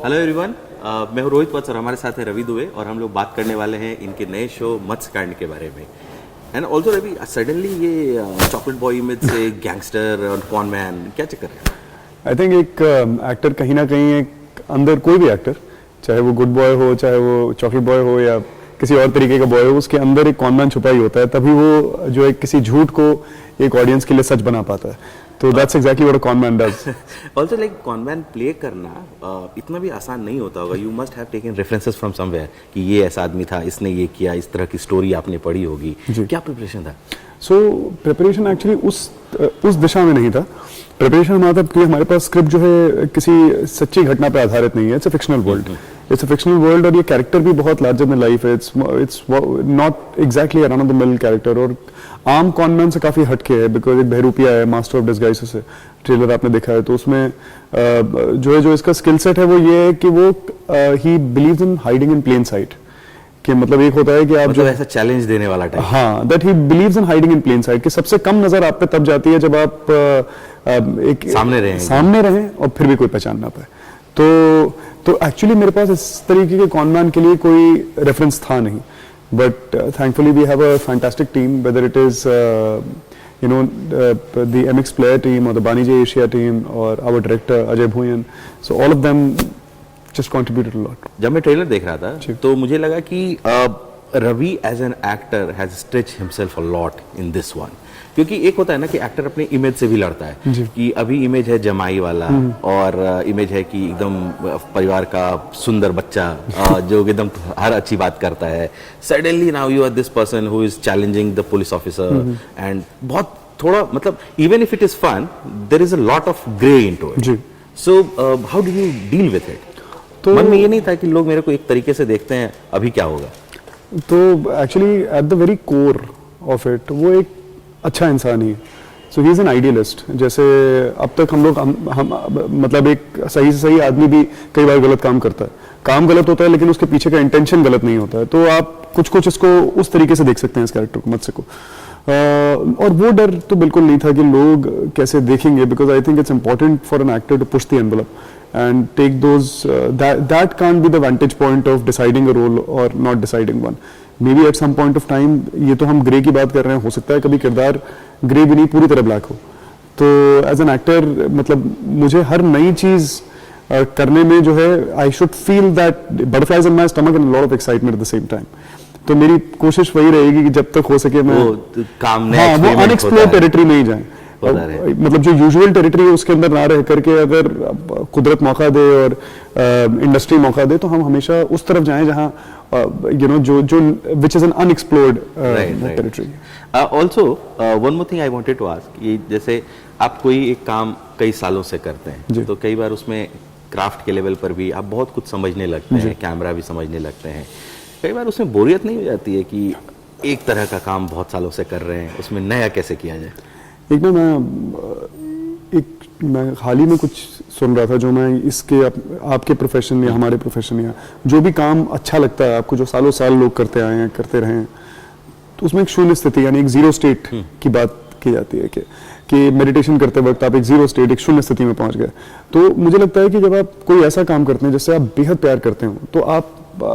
Hello everyone, मैं हूं रोहित वत्स और हमारे साथ है रवि दुबे और हम लोग बात करने वाले हैं इनके नए शो मत्स्यकांड के बारे में। एंड ऑल्सो रवि, सडनली ये चॉकलेट बॉय इमेज से गैंगस्टर और कॉन मैन, क्या चक्कर है? आई थिंक एक एक्टर कहीं ना कहीं एक अंदर कोई भी एक्टर, चाहे वो गुड बॉय हो, चाहे वो चॉकलेट बॉय हो या किसी और तरीके का बॉय हो, उसके अंदर एक कॉनमैन छुपा ही होता है, तभी वो जो एक किसी झूठ को एक ऑडियंस के लिए सच बना पाता है। तो that's exactly what a conman does. Also like conman play करना इतना भी आसान नहीं होता होगा। You must have taken references from somewhere कि ये ऐसा आदमी था, इसने ये किया, इस तरह की स्टोरी आपने पढ़ी होगी। क्या प्रिपरेशन था? सो प्रिपरेशन एक्चुअली उस दिशा में नहीं था। प्रिपरेशन हमारा था कि हमारे पास स्क्रिप्ट जो है किसी सच्ची घटना पर आधारित नहीं है। It's a fictional world, it's a fictional world और ये कैरेक्टर भी बहुत लार्जर देन लाइफ है। It's not exactly a run of the mill character और आम कॉनमैन से काफी हटके है, बिकॉज एक बहरूपिया है, मास्टर ऑफ डिस्गाइसेस है। ट्रेलर आपने देखा है तो उसमें जो इसका स्किल सेट है वो ये है कि वो ही believes in hiding in plain sight. कि मतलब एक होता है कि आप मतलब जो ऐसा चैलेंज देने वाला टाइप। हाँ, that he believes in hiding in plain sight कि सबसे कम नजर आप पे तब जाती है जब आप एक सामने रहें और फिर भी कोई पहचान ना पाए। तो एक्चुअली मेरे पास इस तरीके के कॉनमैन के लिए कोई रेफरेंस था नहीं, but thankfully we have a fantastic team, whether it is the MX player team or the Bani J Asia team or our director Ajay Bhuyan. So all of them just contributed a lot. जब मैं trailer देख रहा था तो मुझे लगा कि Ravi as an actor has stretch himself a lot in this one, क्योंकि एक होता है ना कि एक्टर अपने इमेज से भी लड़ता है कि अभी इमेज है जमाई वाला और इमेज है कि एकदम परिवार का सुंदर बच्चा जो एकदम हर अच्छी बात करता है। Suddenly now you are this person who is challenging the police officer and बहुत थोड़ा मतलब even if it is fun there is a lot of grey into it. So how do you deal with it? तो मन में ये नहीं था कि लोग मेरे को एक तरीके से देखते हैं, अभी क्या होगा? तो actually at the very core of it वो एक अच्छा इंसान ही है। सो ही इज एन आइडियलिस्ट। जैसे अब तक हम लोग मतलब एक सही से सही आदमी भी कई बार गलत काम करता है, काम गलत होता है लेकिन उसके पीछे का इंटेंशन गलत नहीं होता है। तो आप कुछ इसको उस तरीके से देख सकते हैं इस कैरेक्टर को, मत्स्य को। और वो डर तो बिल्कुल नहीं था कि लोग कैसे देखेंगे, because I think it's important for an actor to push the envelope and take those that can't be the vantage point of deciding a role or not deciding one. Maybe at some point of time, ये तो हम grey की बात कर रहे हैं, हो सकता है कभी किरदार ग्रे भी नहीं पूरी तरह ब्लैक हो। तो एज एन एक्टर मतलब मुझे हर नई चीज करने में जो है I should feel that butterflies in my stomach and lot of excitement at the same time. तो मेरी कोशिश वही रहेगी कि जब तक हो सके मैं वो अनएक्सप्लोर्ड टेरिटरी में ही जाए। मतलब जो यूजुअल टेरिटरी है उसके अंदर ना रह करके अगर कुदरत मौका दे और इंडस्ट्री मौका दे तो हम हमेशा उस तरफ जाएं जहां यू नो जो which is an unexplored territory. Also one more thing I wanted to ask, ये जैसे आप कोई एक काम कई सालों से करते हैं तो कई बार उसमें क्राफ्ट के लेवल पर भी आप बहुत कुछ समझने लगते हैं, कैमरा भी समझने लगते हैं। कई बार उसमें बोरियत नहीं हो जाती है कि एक तरह का काम बहुत सालों से कर रहे हैं, उसमें नया कैसे किया जाए? एक ना मैं हाल ही में कुछ सुन रहा था जो मैं इसके आपके प्रोफेशन या हमारे प्रोफेशन या जो भी काम अच्छा लगता है आपको, जो सालों साल लोग करते आए हैं करते रहे हैं, तो उसमें एक शून्य स्थिति यानी एक जीरो स्टेट की बात की जाती है कि मेडिटेशन करते वक्त आप एक जीरो स्टेट, एक शून्य स्थिति में पहुंच गए। तो मुझे लगता है कि जब आप कोई ऐसा काम करते हैं जिससे आप बेहद प्यार करते हो तो आप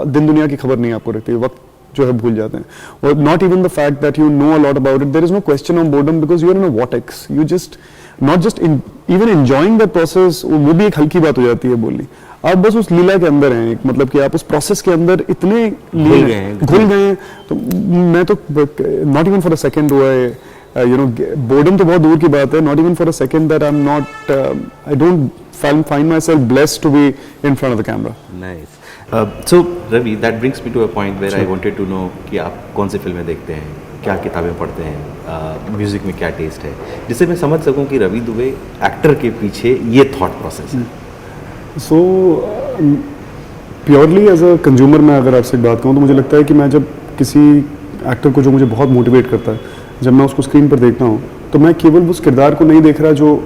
दिन दुनिया की खबर नहीं आपको रहती, वक्त जो है भूल जाते हैं। और not even the fact that you know a lot about it, there is no question on boredom because you are in a vortex, you just not just even enjoying that process, वो भी एक हल्की बात हो जाती है बोलनी। आप बस उस लीला के अंदर हैं, मतलब कि आप उस प्रोसेस के अंदर इतने घुल गए हैं। तो मैं तो not even for a second हुआ है यू नो बोर्डम तो बहुत दूर की बात है, not even for a second that I am not I don't find myself blessed to be in front of the camera. Nice. So Ravi, that brings me to a point where I wanted to know कि आप कौन सी फिल्में देखते हैं, क्या किताबें पढ़ते हैं, म्यूजिक में क्या टेस्ट है, जिससे मैं समझ सकूं कि रवि दुबे एक्टर के पीछे ये थॉट प्रोसेस है। So purely as a consumer मैं अगर आपसे एक बात कहूँ तो मुझे लगता है कि मैं जब किसी एक्टर को जो मुझे बहुत मोटिवेट करता है, जब मैं उसको स्क्रीन पर देखता हूँ तो मैं केवल उस किरदार को नहीं देख रहा जो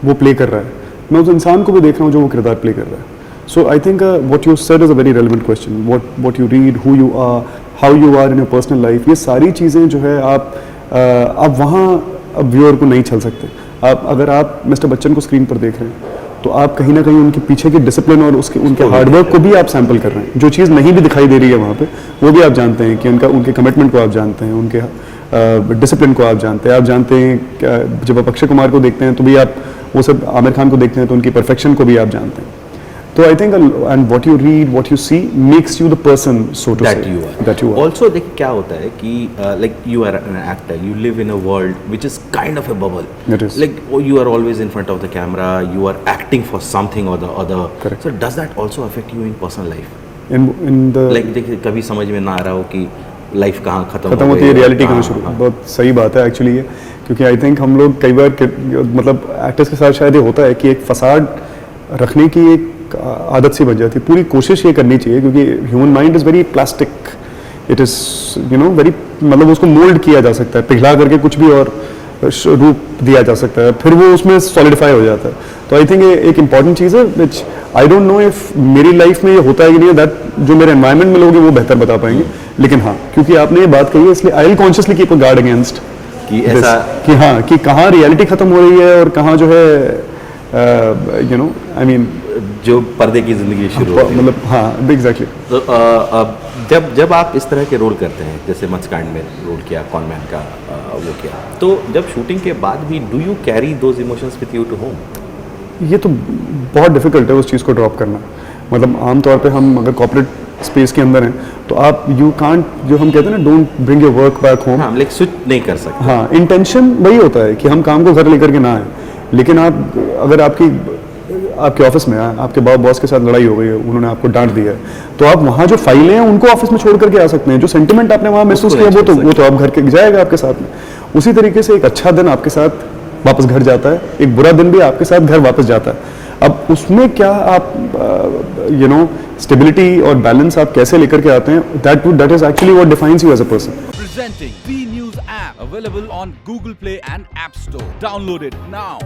वो प्ले कर रहा है, मैं उस इंसान को भी देख रहा हूँ जो वो किरदार प्ले कर रहा है। So I think what you said is a very relevant question, what you read, who you are, how you are in your personal life, ये सारी चीज़ें जो है आप वहाँ व्यूअर को नहीं छल सकते। अगर आप मिस्टर बच्चन को स्क्रीन पर देख रहे हैं तो आप कहीं ना कहीं उनके पीछे की डिसिप्लिन और उसके उनके हार्डवर्क को भी आप सैंपल कर रहे हैं। जो चीज़ नहीं भी दिखाई दे रही है वहाँ पे, वो भी आप जानते हैं कि उनके कमिटमेंट को आप जानते हैं, उनके डिसिप्लिन को आप जानते हैं। आप जानते हैं जब आप अक्षय कुमार को देखते हैं तो भी आप वो सब, आमिर खान को देखते हैं तो उनकी परफेक्शन को भी आप जानते हैं। तो I think and what you read, what you see makes you the person so to that say you are. That you are. Also, देखिए क्या होता है कि like you are an actor, you live in a world which is kind of a bubble. It is. Like you are always in front of the camera, you are acting for something or the other. Correct. So does that also affect you in personal life? in the Like देखिए कभी समझ में ना आ रहा हो कि life कहाँ खत्म खत्म हो होती है, गई, रियलिटी हाँ, कहाँ शुरू। हाँ। बहुत सही बात है एक्चुअली ये, क्योंकि आई थिंक हम लोग कई बार मतलब एक्टर्स के साथ शायद ये होता है कि एक फसाड रखने की एक आदत सी बन जाती है। पूरी कोशिश ये करनी चाहिए क्योंकि human mind is very plastic, it is you know very, मतलब उसको मोल्ड किया जा सकता है, पिघला करके कुछ भी और रूप दिया जा सकता है, फिर वो उसमें सॉलिडिफाई हो जाता है। तो आई थिंक ये एक इंपॉर्टेंट चीज़ है विच आई डोंट नो इफ मेरी लाइफ में ये होता है कि नहीं, दैट जो मेरे एनवायरमेंट में लोग हैं वो बेहतर बता पाएंगे। लेकिन हाँ, क्योंकि आपने ये बात कही है इसलिए I will consciously keep a guard against कि ऐसा कि हाँ, कि कहाँ रियलिटी खत्म हो रही है और कहाँ जो है यू नो आई मीन जो पर्दे की जिंदगी शुरू हो मतलब हाँ एग्जैक्टली। तो जब आप इस तरह के रोल करते हैं, जैसे मचकांड में रोल किया, कॉनमैन का वो किया, तो जब शूटिंग के बाद भी do you carry those emotions with you to home? ये तो बहुत डिफिकल्ट है उस चीज़ को ड्रॉप करना। मतलब आमतौर पे हम अगर कॉर्पोरेट स्पेस के अंदर हैं तो आप यू कांट, जो हम कहते हैं ना, don't bring your work back home. हाँ, लाइक स्विच नहीं कर सकते। हाँ, इंटेंशन वही होता है कि हम काम को घर लेकर के ना आए, लेकिन आप अगर आपके ऑफिस में आपके बॉस के साथ लड़ाई हो गई है, उन्होंने आपको डांट दिया है, तो आप वहाँ जो फाइलें हैं उनको ऑफिस में छोड़ करके आ सकते हैं। जो सेंटिमेंट आपने वहाँ महसूस किया वो तो आप घर के जाएगा आपके साथ में। उसी तरीके से एक अच्छा दिन आपके साथ वापस घर जाता है, एक बुरा दिन भी आपके साथ घर वापस जाता है। अब उसमें क्या आप यू नो स्टेबिलिटी और बैलेंस आप कैसे लेकर के आते हैं, that is actually what defines you as a person. Presenting V News app available on Google Play and App Store. Download it now.